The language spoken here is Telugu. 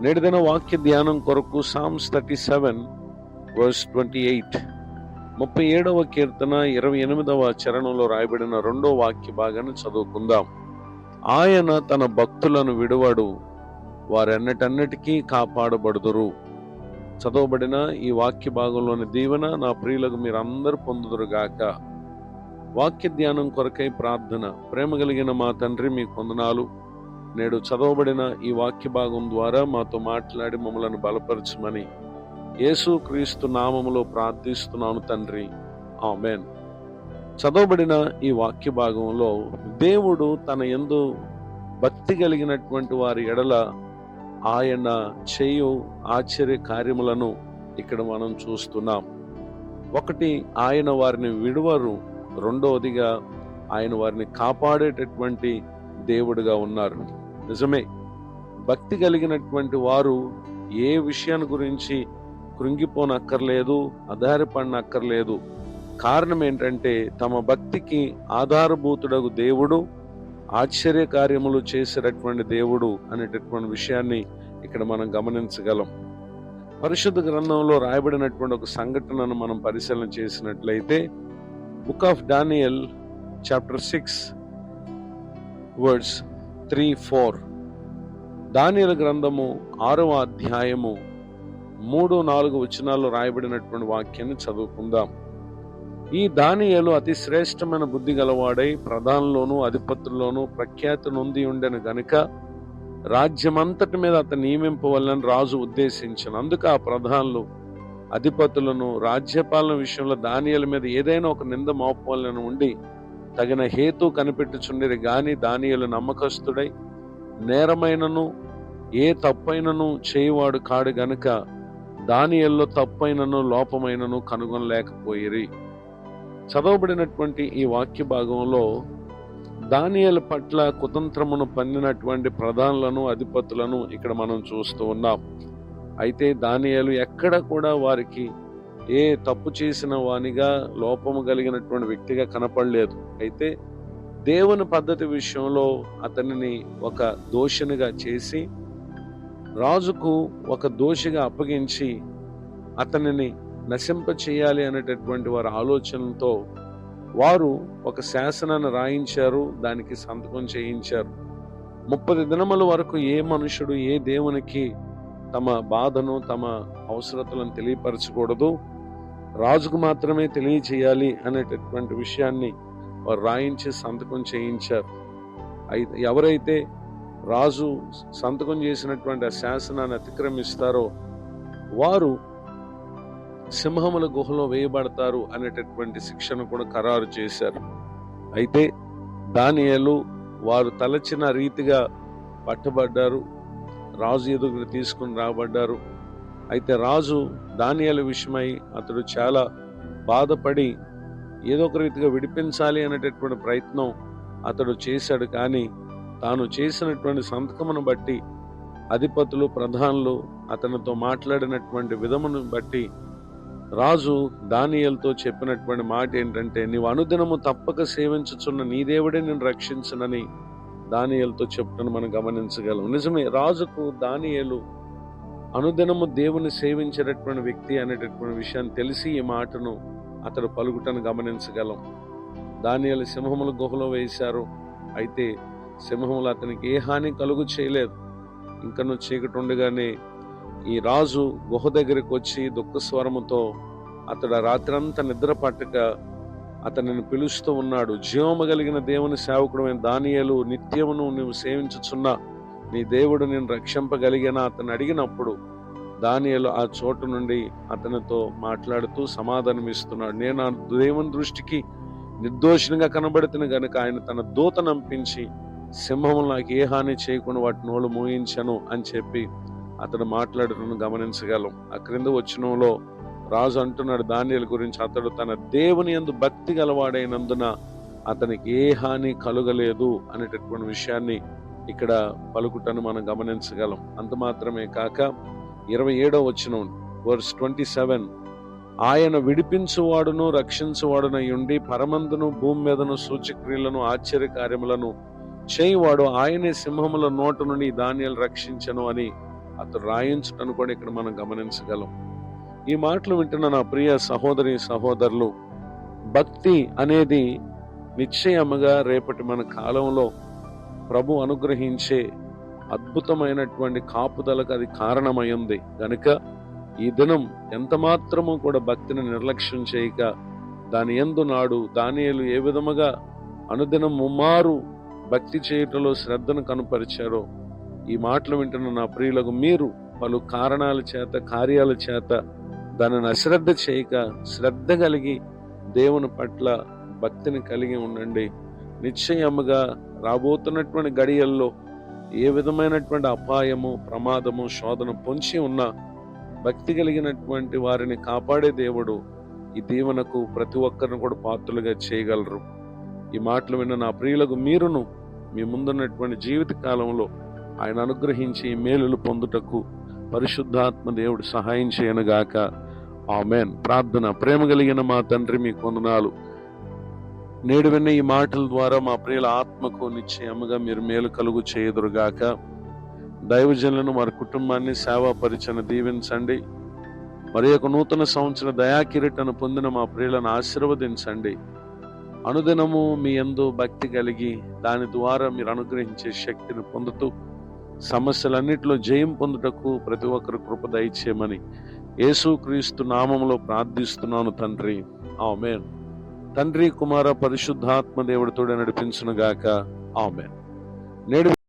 నేటిదిన వాక్య ధ్యానం కొరకు సామ్స్ 37 verse 28, 37వ కీర్తన 28వ చరణంలో రాయబడిన రెండో వాక్య భాగాన్ని చదువుకుందాం. ఆయన తన భక్తులను విడువడు, వారెన్నటన్నిటికీ కాపాడబడుదురు. చదవబడిన ఈ వాక్య భాగంలోని దీవెన నా ప్రియులకు మీరందరూ పొందుదురుగాక. వాక్య ధ్యానం కొరకై ప్రార్థన. ప్రేమ కలిగిన మా తండ్రి, మీ వందనాలు. నేడు చదవబడిన ఈ వాక్య భాగం ద్వారా మాతో మాట్లాడి మమ్మలను బలపరచమని యేసు క్రీస్తు నామములో ప్రార్థిస్తున్నాను తండ్రి, ఆమేన్. చదవబడిన ఈ వాక్య భాగంలో దేవుడు తన యందు భక్తి కలిగినటువంటి వారి ఎడల ఆయన చేయు ఆశ్చర్య కార్యములను ఇక్కడ మనం చూస్తున్నాం. ఒకటి, ఆయన వారిని విడువరు. రెండవదిగా ఆయన వారిని కాపాడేటటువంటి దేవుడుగా ఉన్నారు. నిజమే, భక్తి కలిగినటువంటి వారు ఏ విషయాన్ని గురించి కృంగిపోనక్కర్లేదు, ఆధారపడనక్కర్లేదు. కారణం ఏంటంటే తమ భక్తికి ఆధారభూతుడగు దేవుడు, ఆశ్చర్య కార్యములు చేసేటటువంటి దేవుడు అనేటటువంటి విషయాన్ని ఇక్కడ మనం గమనించగలం. పరిశుద్ధ గ్రంథంలో రాయబడినటువంటి ఒక సంఘటనను మనం పరిశీలన చేసినట్లయితే book of Daniel chapter 6 verse 3-4, దానియేలు గ్రంథము 6వ అధ్యాయము 3-4 వచనాల్లో రాయబడినటువంటి వాక్యాన్ని చదువుకుందాం. ఈ దానియేలు అతి శ్రేష్టమైన బుద్ధి గలవాడై ప్రధానులోను అధిపతుల్లోనూ ప్రఖ్యాతి నొంది ఉండెను గనుక రాజ్యమంతటి మీద అతను నియమింపవలని రాజు ఉద్దేశించను. అందుకు ఆ ప్రధానులు అధిపతులను రాజ్యపాలన విషయంలో దానియేలు మీద ఏదైనా ఒక నింద మోపవలని ఉండి తగిన హేతు కనిపెట్టుచుండిరి గాని దానియేలు నమ్మకస్తుడై నేరమైనను ఏ తప్పైనను చేయువాడు కాడు గనుక దానియేలులో తప్పైనను లోపమైనను కనుగొనలేకపోయిరి. చదవబడినటువంటి ఈ వాక్య భాగంలో దానియేలు పట్ల కుతంత్రమును పన్నినటువంటి ప్రధానులను అధిపతులను ఇక్కడ మనం చూస్తూ ఉన్నాం. అయితే దానియేలు ఎక్కడ కూడా వారికి ఏ తప్పు చేసిన వానిగా, లోపము కలిగినటువంటి వ్యక్తిగా కనపడలేదు. అయితే దేవుని పద్ధతి విషయంలో అతనిని ఒక దోషినిగా చేసి రాజుకు ఒక దోషిగా అప్పగించి అతనిని నశింప చేయాలి అనేటటువంటి వారి ఆలోచనలతో వారు ఒక శాసనాన్ని రాయించారు, దానికి సంతకం చేయించారు. 30 దినముల వరకు ఏ మనుషుడు ఏ దేవునికి తమ బాధను, తమ అవసరతలను తెలియపరచకూడదు, రాజుకు మాత్రమే తెలియచేయాలి అనేటటువంటి విషయాన్ని వారు రాయించి సంతకం చేయించారు. అయితే ఎవరైతే రాజు సంతకం చేసినటువంటి ఆ శాసనాన్ని అతిక్రమిస్తారో వారు సింహముల గుహలో వేయబడతారు అనేటటువంటి శిక్షను కూడా ఖరారు చేశారు. అయితే దానియేలు వారు తలచిన రీతిగా పట్టబడ్డారు, రాజు ఎదుగు తీసుకుని రాబడ్డారు. అయితే రాజు దానియేలు విషయమై అతడు చాలా బాధపడి ఏదో ఒక రీతిగా విడిపించాలి అనేటటువంటి ప్రయత్నం అతడు చేశాడు. కానీ తాను చేసినటువంటి సంతకమును బట్టి అధిపతులు, ప్రధానులు అతనితో మాట్లాడినటువంటి విధమును బట్టి రాజు దానియేలుతో చెప్పినటువంటి మాట ఏంటంటే, నీవు అనుదినము తప్పక సేవించుచున్న నీ దేవుడే నేను రక్షించునని దానియేలుతో చెప్తున్న మనం గమనించగలం. నిజమే, రాజుకు దానియేలు అనుదినము దేవుని సేవించేటటువంటి వ్యక్తి అనేటటువంటి విషయాన్ని తెలిసి ఈ మాటను అతడు పలుకుటను గమనించగలం. దానియేలు సింహముల గుహలో వేశారు. అయితే సింహములు అతనికి ఏ హాని కలుగు చేయలేదు. ఇంకను చీకటి ఉండగానే ఈ రాజు గుహ దగ్గరికి వచ్చి దుఃఖ స్వరముతో అతడు ఆ రాత్రంతా నిద్ర పట్టక అతనిని పిలుస్తూ ఉన్నాడు. జీవము కలిగిన దేవుని సేవకుడైన దానియేలు, నిత్యమును నువ్వు సేవించుచున్న నీ దేవుడు నేను రక్షింపగలిగినా అతను అడిగినప్పుడు దానియేలు ఆ చోటు నుండి అతనితో మాట్లాడుతూ సమాధానం ఇస్తున్నాడు. నేను ఆ దేవుని దృష్టికి నిర్దోషినిగా కనబడుతున్న గనుక ఆయన తన దూత నంపించి సింహములు నాకు ఏ హాని చేయకుండా వాటి నోళ్ళు మూయించను అని చెప్పి అతడు మాట్లాడటం గమనించగలం. ఆ క్రింద వచనంలో రాజు అంటున్నాడు దానియేలు గురించి, అతడు తన దేవుని యందు భక్తి గలవాడైనందున అతనికి ఏ హాని కలుగలేదు అనేటటువంటి విషయాన్ని ఇక్కడ పలుకుటను మనం గమనించగలం. అంత మాత్రమే కాక 27వ వచనం verse 27, ఆయన విడిపించువాడును రక్షించువాడునై ఉండి పరమందును భూమి మీదను సూచక్రియలను ఆశ్చర్య కార్యములను చేయువాడు ఆయనే సింహముల నోట నుండి దానియేలు రక్షించను అని అతడు రాయించటను కూడా ఇక్కడ మనం గమనించగలం. ఈ మాటలు వింటున్న నా ప్రియ సహోదరి సహోదరులు, భక్తి అనేది నిశ్చయముగా రేపటి మన కాలంలో ప్రభు అనుగ్రహించే అద్భుతమైనటువంటి కాపుదలకు అది కారణమైంది గనుక ఈ దినం ఎంత మాత్రము కూడా భక్తిని నిర్లక్ష్యం చేయక దాని యందు నాడు దానియేలు ఏ విధముగా అనుదినం ముమ్మారు భక్తి చేయటంలో శ్రద్ధను కనుపరిచారో, ఈ మాటలు వింటున్న నా ప్రియులకు మీరు పలు కారణాల చేత కార్యాల చేత దానిని అశ్రద్ధ చేయక శ్రద్ధ కలిగి దేవుని పట్ల భక్తిని కలిగి ఉండండి. నిశ్చయముగా రాబోతున్నటువంటి గడియల్లో ఏ విధమైనటువంటి అపాయము, ప్రమాదము, శోధన పొంచి ఉన్న భక్తి కలిగినటువంటి వారిని కాపాడే దేవుడు ఈ దీవెనకు ప్రతి ఒక్కరిని కూడా పాత్రలుగా చేయగలరు. ఈ మాటలు విన్న నా ప్రియులకు మీరును మీ ముందున్నటువంటి జీవిత కాలంలో ఆయన అనుగ్రహించి మేలులు పొందుటకు పరిశుద్ధాత్మ దేవుడు సహాయం చేయనుగాక. ఆమేన్. ప్రార్థన. ప్రేమ కలిగిన మా తండ్రి, మీకు వందనాలు. నేడు విన్న ఈ మాటల ద్వారా మా ప్రియుల ఆత్మకు నిశ్చయముగా మీరు మేలు కలుగు చేయుదురుగాక. దైవజనులను వారి కుటుంబాన్ని సేవా పరిచయం దీవించండి. మరి యొక్క నూతన సంవత్సర దయాకిరీటను పొందిన మా ప్రియులను ఆశీర్వదించండి. అనుదినము మీ యందు భక్తి కలిగి దాని ద్వారా మీరు అనుగ్రహించే శక్తిని పొందుతూ సమస్యలన్నిటిలో జయం పొందుటకు ప్రతి ఒక్కరు కృప దయచేయమని యేసుక్రీస్తు నామములో ప్రార్థిస్తున్నాను తండ్రి. ఆమేన్. తండ్రి, కుమార, పరిశుద్ధాత్మ దేవుడితోనే నడిపించునుగాక. ఆమేన్. నేడు